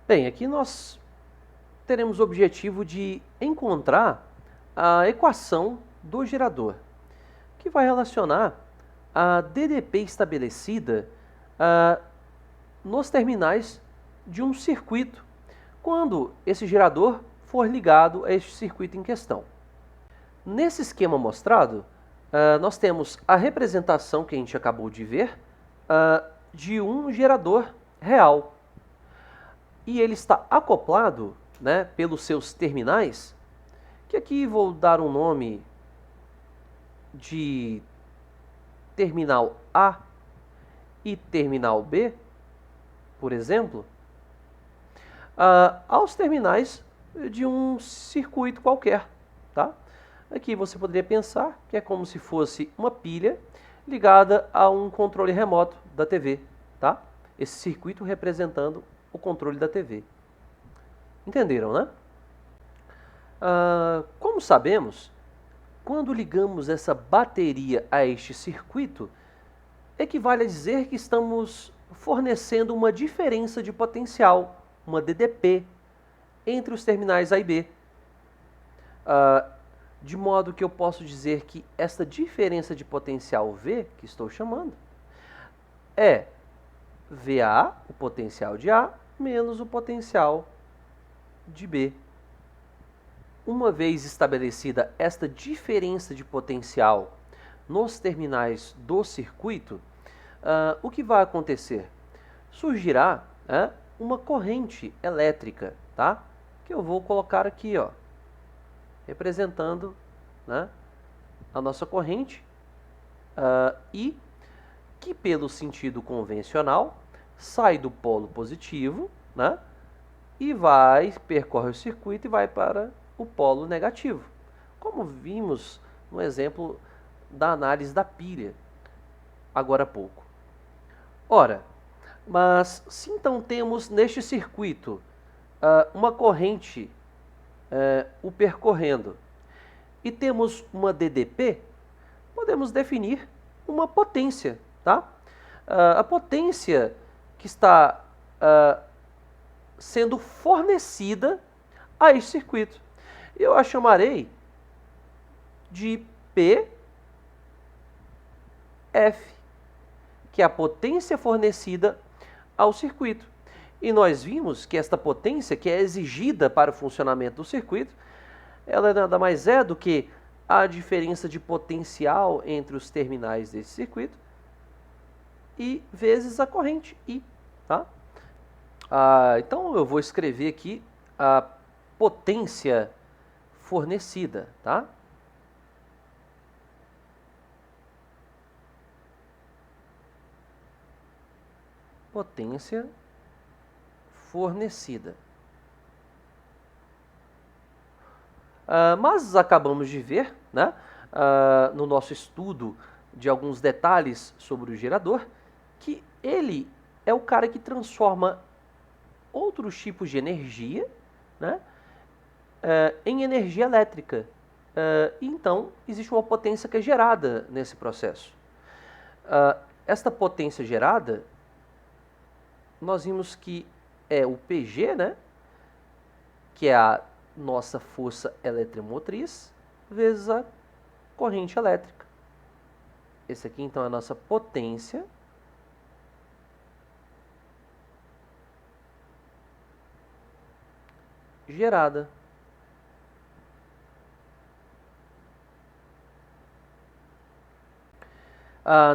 Bem, aqui nós teremos o objetivo de encontrar a equação do gerador, que vai relacionar a DDP estabelecida nos terminais de um circuito, quando esse gerador for ligado a este circuito em questão. Nesse esquema mostrado, nós temos a representação que a gente acabou de ver de um gerador real. E ele está acoplado, né, pelos seus terminais, que aqui vou dar um nome de terminal A e terminal B, por exemplo, aos terminais de um circuito qualquer, tá? Aqui você poderia pensar que é como se fosse uma pilha ligada a um controle remoto da TV, tá? Esse circuito representando o controle da TV. Entenderam, né? Como sabemos, quando ligamos essa bateria a este circuito, equivale a dizer que estamos fornecendo uma diferença de potencial, uma DDP, entre os terminais A e B. De modo que eu posso dizer que esta diferença de potencial V, que estou chamando, é VA, o potencial de A, menos o potencial de B. Uma vez estabelecida esta diferença de potencial nos terminais do circuito, o que vai acontecer? Surgirá uma corrente elétrica, tá? Que eu vou colocar aqui, ó, representando, né, a nossa corrente, e que pelo sentido convencional sai do polo positivo, né, e percorre o circuito e vai para o polo negativo, como vimos no exemplo da análise da pilha agora há pouco. Ora, mas se então temos neste circuito uma corrente o percorrendo e temos uma DDP, podemos definir uma potência, tá? A potência que está sendo fornecida a este circuito. Eu a chamarei de PF, que é a potência fornecida ao circuito. E nós vimos que esta potência, que é exigida para o funcionamento do circuito, ela nada mais é do que a diferença de potencial entre os terminais desse circuito e vezes a corrente I, tá? Então eu vou escrever aqui a potência fornecida, tá? Potência fornecida. Mas acabamos de ver, né, no nosso estudo de alguns detalhes sobre o gerador, que ele é o cara que transforma outros tipos de energia, né, em energia elétrica. Então, existe uma potência que é gerada nesse processo. Esta potência gerada, nós vimos que é o PG, né, que é a nossa força eletromotriz, vezes a corrente elétrica. Esse aqui, então, é a nossa potência gerada.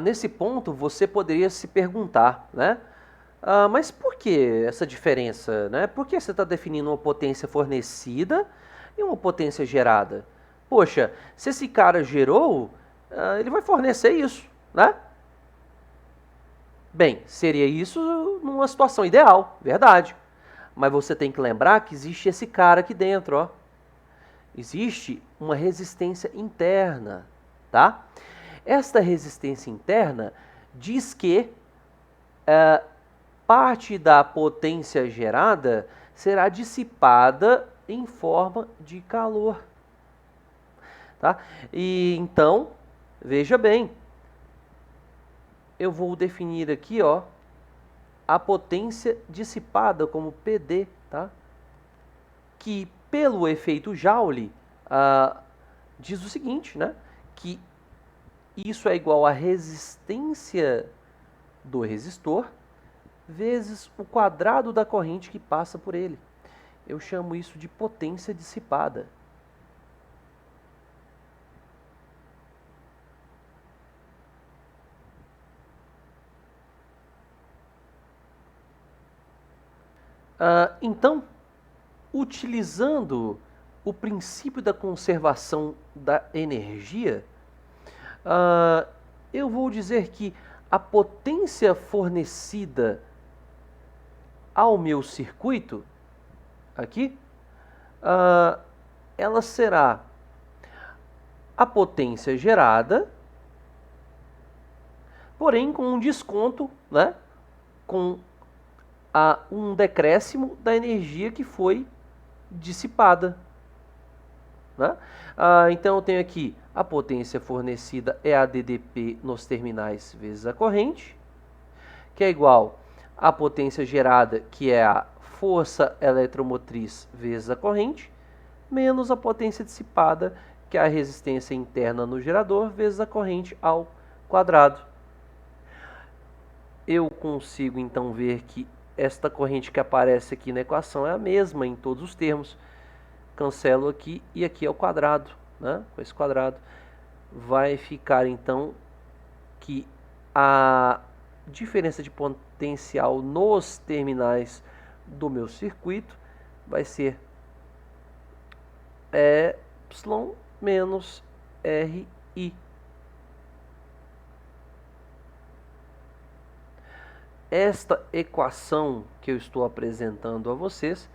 Nesse ponto, você poderia se perguntar, né? Mas por que essa diferença, né? Por que você está definindo uma potência fornecida e uma potência gerada? Poxa, se esse cara gerou, ele vai fornecer isso, né? Bem, seria isso numa situação ideal, verdade. Mas você tem que lembrar que existe esse cara aqui dentro, ó. Existe uma resistência interna, tá? Esta resistência interna diz que parte da potência gerada será dissipada em forma de calor. Tá? E então, veja bem, eu vou definir aqui, ó, a potência dissipada como PD. tá? Que pelo efeito Joule diz o seguinte, né? Que isso é igual à resistência do resistor vezes o quadrado da corrente que passa por ele. Eu chamo isso de potência dissipada. Então, utilizando o princípio da conservação da energia, eu vou dizer que a potência fornecida ao meu circuito, aqui, ela será a potência gerada, porém com um desconto, né, com um decréscimo da energia que foi dissipada. Né? Então eu tenho aqui a potência fornecida é a DDP nos terminais vezes a corrente, que é igual à potência gerada, que é a força eletromotriz vezes a corrente, menos a potência dissipada, que é a resistência interna no gerador, vezes a corrente ao quadrado. Eu consigo então ver que esta corrente que aparece aqui na equação é a mesma em todos os termos. Cancelo aqui e aqui é o quadrado, né? Com esse quadrado vai ficar então que a diferença de potencial nos terminais do meu circuito vai ser Y menos RI. Esta equação que eu estou apresentando a vocês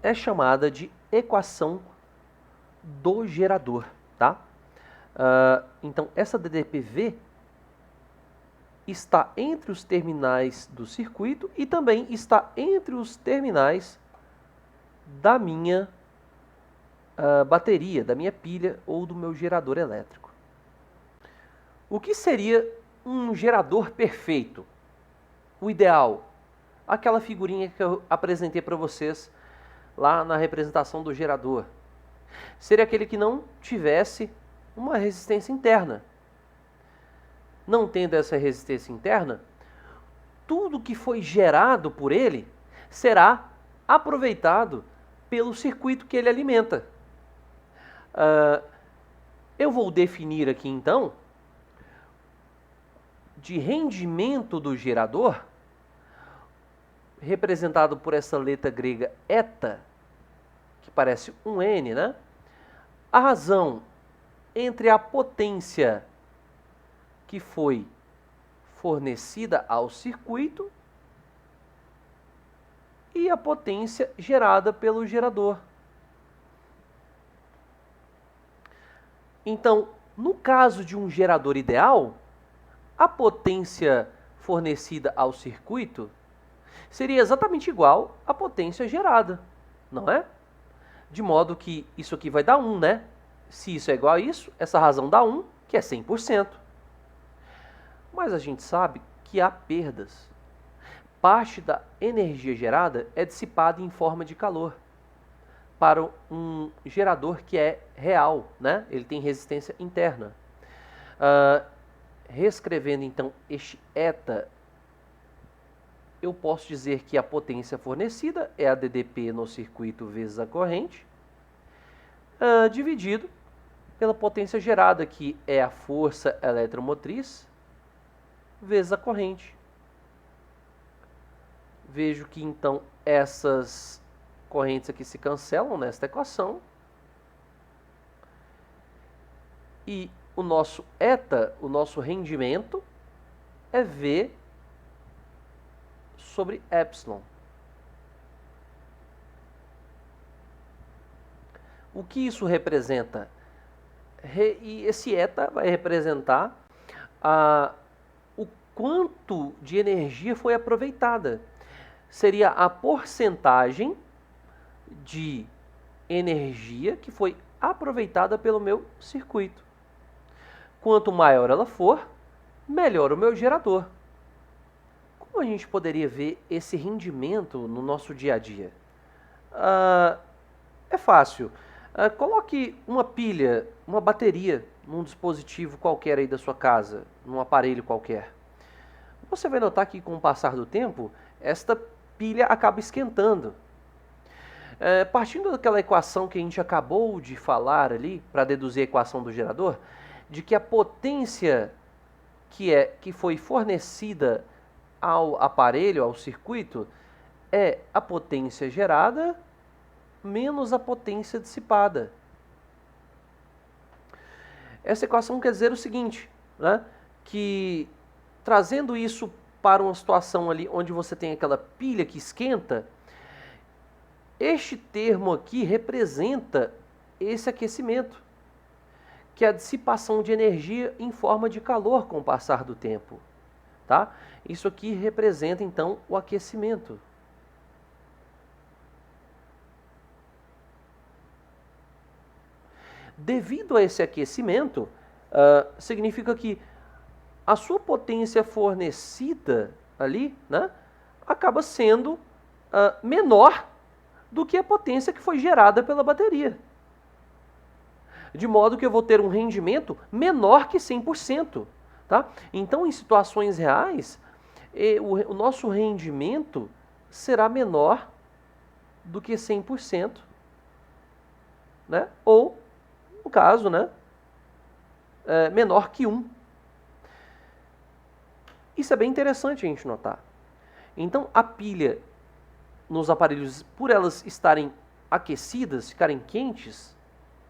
é chamada de equação do gerador, tá? Então, essa DDPV está entre os terminais do circuito e também está entre os terminais da minha bateria, da minha pilha ou do meu gerador elétrico. O que seria um gerador perfeito? O ideal? Aquela figurinha que eu apresentei para vocês lá na representação do gerador. Seria aquele que não tivesse uma resistência interna. Não tendo essa resistência interna, tudo que foi gerado por ele será aproveitado pelo circuito que ele alimenta. Eu vou definir aqui então de rendimento do gerador, representado por essa letra grega eta, que parece um N, né? A razão entre a potência que foi fornecida ao circuito e a potência gerada pelo gerador. Então, no caso de um gerador ideal, a potência fornecida ao circuito seria exatamente igual à potência gerada, não é? De modo que isso aqui vai dar 1, né? Se isso é igual a isso, essa razão dá 1, que é 100%. Mas a gente sabe que há perdas. Parte da energia gerada é dissipada em forma de calor para um gerador que é real, né? Ele tem resistência interna. Reescrevendo então este eta, eu posso dizer que a potência fornecida é a DDP no circuito vezes a corrente, dividido pela potência gerada, que é a força eletromotriz, vezes a corrente. Vejo que então essas correntes aqui se cancelam nesta equação. E o nosso eta, o nosso rendimento, é V sobre epsilon. O que isso representa? E esse eta vai representar o quanto de energia foi aproveitada. Seria a porcentagem de energia que foi aproveitada pelo meu circuito. Quanto maior ela for, melhor o meu gerador. Como a gente poderia ver esse rendimento no nosso dia a dia? É fácil. Coloque uma pilha, uma bateria num dispositivo qualquer aí da sua casa, num aparelho qualquer. Você vai notar que com o passar do tempo, esta pilha acaba esquentando. Partindo daquela equação que a gente acabou de falar ali, para deduzir a equação do gerador, de que a potência que foi fornecida ao aparelho, ao circuito, é a potência gerada menos a potência dissipada. Essa equação quer dizer o seguinte, né, que trazendo isso para uma situação ali onde você tem aquela pilha que esquenta, este termo aqui representa esse aquecimento, que é a dissipação de energia em forma de calor com o passar do tempo. Tá? Isso aqui representa, então, o aquecimento. Devido a esse aquecimento, significa que a sua potência fornecida ali, né, acaba sendo menor do que a potência que foi gerada pela bateria. De modo que eu vou ter um rendimento menor que 100%. Tá? Então, em situações reais, o nosso rendimento será menor do que 100%. Né? Ou, no caso, né, menor que 1. Isso é bem interessante a gente notar. Então, a pilha nos aparelhos, por elas estarem aquecidas, ficarem quentes,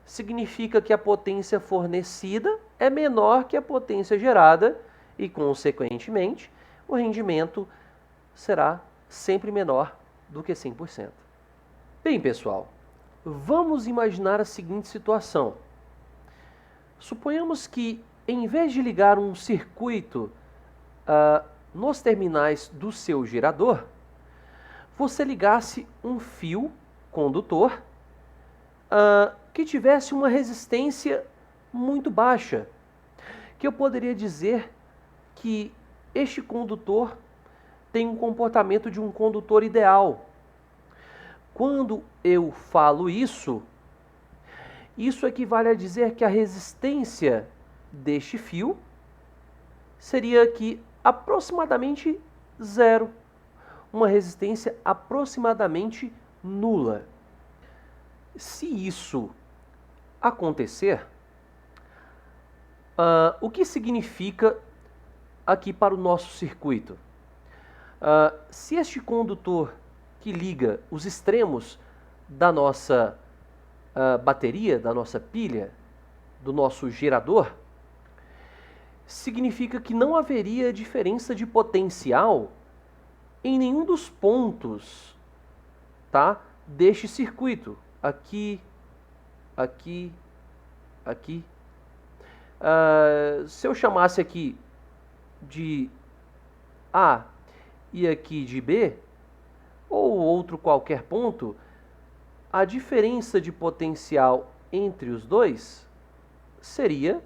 significa que a potência fornecida é menor que a potência gerada e, consequentemente, o rendimento será sempre menor do que 100%. Bem, pessoal, vamos imaginar a seguinte situação. Suponhamos que, em vez de ligar um circuito nos terminais do seu gerador, você ligasse um fio condutor que tivesse uma resistência muito baixa, que eu poderia dizer que este condutor tem um comportamento de um condutor ideal. Quando eu falo isso equivale a dizer que a resistência deste fio seria aqui aproximadamente zero, uma resistência aproximadamente nula. Se isso acontecer, o que significa aqui para o nosso circuito? Se este condutor que liga os extremos da nossa bateria, da nossa pilha, do nosso gerador, significa que não haveria diferença de potencial em nenhum dos pontos, tá, deste circuito. Aqui, aqui, aqui. Se eu chamasse aqui de A e aqui de B, ou outro qualquer ponto, a diferença de potencial entre os dois seria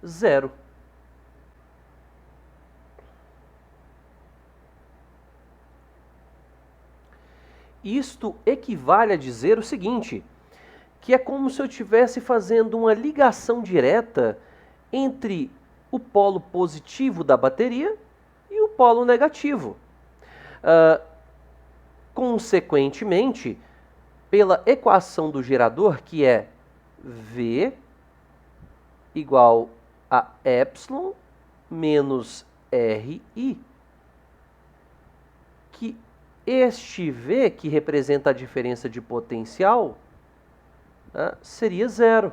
zero. Isto equivale a dizer o seguinte, que é como se eu estivesse fazendo uma ligação direta entre o polo positivo da bateria e o polo negativo. Consequentemente, pela equação do gerador, que é V igual a epsilon menos RI, que este V, que representa a diferença de potencial, seria zero.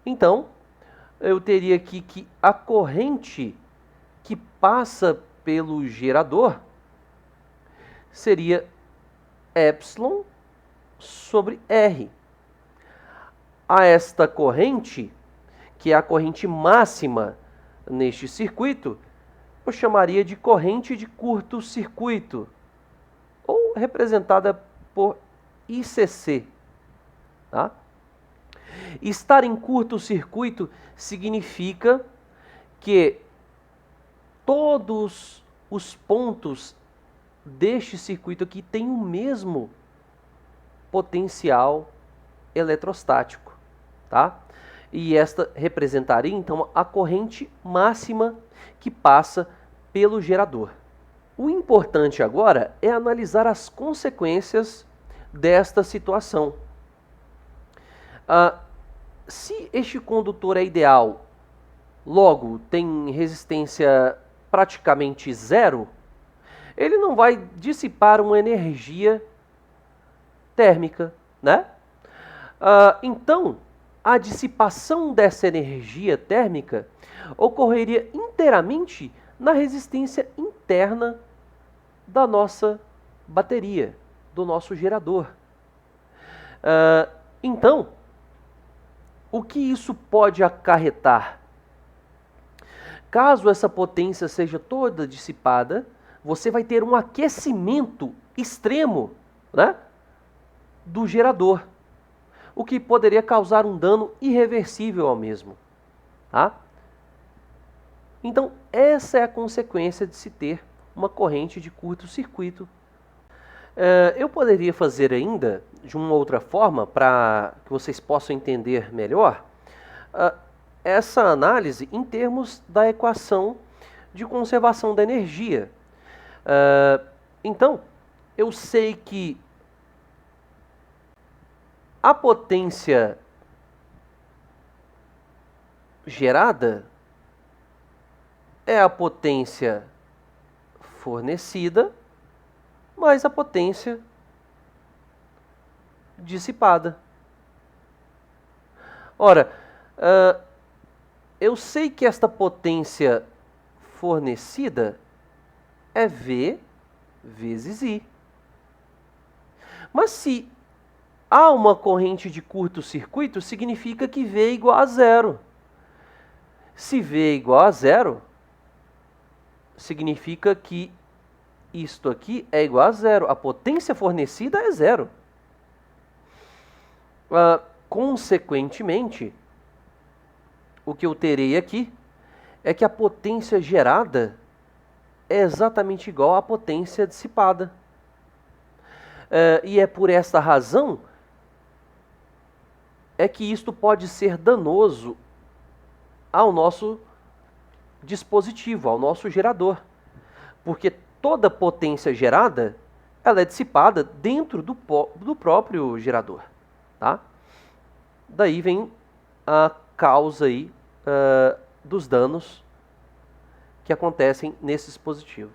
Então, eu teria aqui que a corrente que passa pelo gerador seria epsilon sobre R. A esta corrente, que é a corrente máxima neste circuito, eu chamaria de corrente de curto-circuito, ou representada por ICC. Tá? Estar em curto-circuito significa que todos os pontos deste circuito aqui tem o mesmo potencial eletrostático, tá? E esta representaria, então, a corrente máxima que passa pelo gerador. O importante agora é analisar as consequências desta situação. Se este condutor é ideal, logo tem resistência praticamente zero, ele não vai dissipar uma energia térmica, né? Então, a dissipação dessa energia térmica ocorreria inteiramente na resistência interna da nossa bateria, do nosso gerador. Então, o que isso pode acarretar? Caso essa potência seja toda dissipada, você vai ter um aquecimento extremo, né, do gerador, o que poderia causar um dano irreversível ao mesmo. Tá? Então, essa é a consequência de se ter uma corrente de curto-circuito. Eu poderia fazer ainda, de uma outra forma, para que vocês possam entender melhor, essa análise em termos da equação de conservação da energia. Então, eu sei que a potência gerada é a potência fornecida mais a potência dissipada. Ora, eu sei que esta potência fornecida é V vezes I. Mas se há uma corrente de curto-circuito, significa que V é igual a zero. Se V é igual a zero, significa que isto aqui é igual a zero. A potência fornecida é zero. Consequentemente, o que eu terei aqui é que a potência gerada é exatamente igual à potência dissipada. E é por esta razão é que isto pode ser danoso ao nosso dispositivo, ao nosso gerador. Porque toda potência gerada, ela é dissipada dentro do próprio gerador. Tá? Daí vem a causa aí, dos danos que acontecem nesse dispositivo.